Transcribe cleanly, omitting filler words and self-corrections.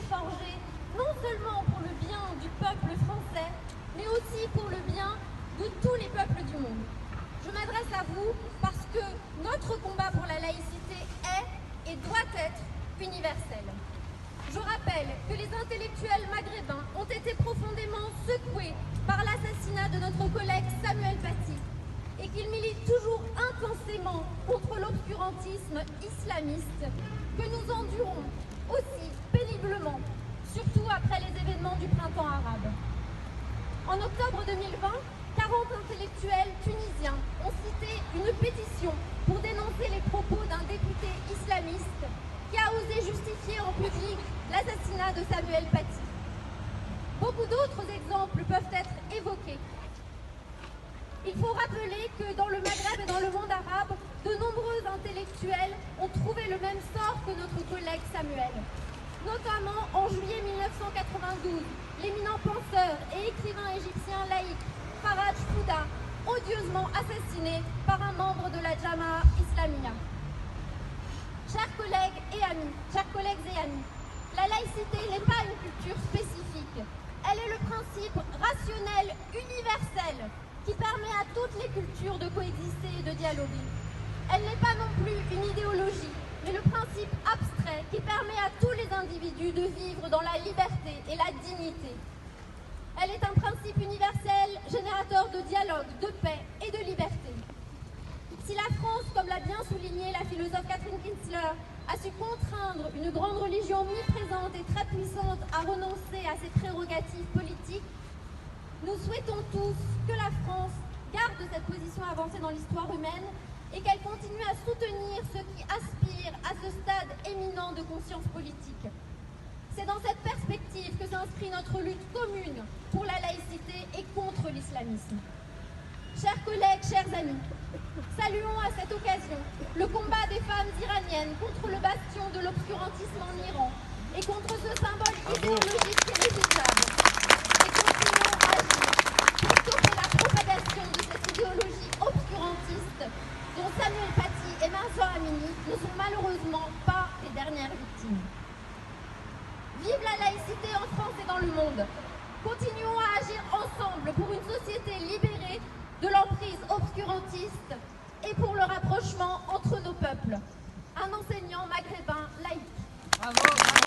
forgé non seulement pour le bien du peuple français, mais aussi pour le bien de tous les peuples du monde. Je m'adresse à vous parce que notre combat pour la laïcité est et doit être universel. Je rappelle que les intellectuels maghrébins ont été profondément secoués par l'assassinat de notre collègue Samuel Paty et qu'ils militent toujours intensément contre l'obscurantisme islamiste que nous endurons aussi péniblement, surtout après les événements du printemps arabe. En octobre 2020, 40 intellectuels tunisiens ont cité une pétition pour dénoncer les propos d'un député islamiste qui a osé justifier en public l'assassinat de Samuel Paty. Beaucoup d'autres exemples peuvent être évoqués. Il faut rappeler que dans le Maghreb et dans le monde arabe, de nombreux intellectuels ont trouvé le même sort que notre collègue Samuel. Notamment en juillet 1992, l'éminent penseur et écrivain égyptien laïque Faraj Fouda, odieusement assassiné par un membre de la Jama'a Islamiyya. Chers collègues et amis, la laïcité n'est pas une culture spécifique. Elle est le principe rationnel universel qui permet à toutes les cultures de coexister et de dialoguer. Elle n'est pas non plus une idéologie, mais le principe abstrait qui permet à tous les individus de vivre dans la liberté et la dignité. Elle est un principe universel, générateur de dialogue, de paix et de liberté. Si la France, comme l'a bien souligné la philosophe Catherine Kinsler, a su contraindre une grande religion omniprésente et très puissante à renoncer à ses prérogatives politiques, nous souhaitons tous que la France garde cette position avancée dans l'histoire humaine et qu'elle continue à soutenir ceux qui aspirent à ce stade éminent de conscience politique. C'est dans cette perspective que s'inscrit notre lutte commune pour la laïcité et contre l'islamisme. Chers collègues, chers amis, saluons à cette occasion le combat des femmes iraniennes contre le bastion de l'obscurantisme en Iran et contre ce symbole idéologique qui est le hijab. Et continuons à agir pour stopper la propagation de cette idéologie obscurantiste dont Samuel Paty et Mahsa Amini ne sont malheureusement pas les dernières victimes. Vive la laïcité en France et dans le monde. Continuons à agir ensemble pour une société libérée de l'emprise obscurantiste et pour le rapprochement entre nos peuples. Un enseignant maghrébin laïque. Bravo.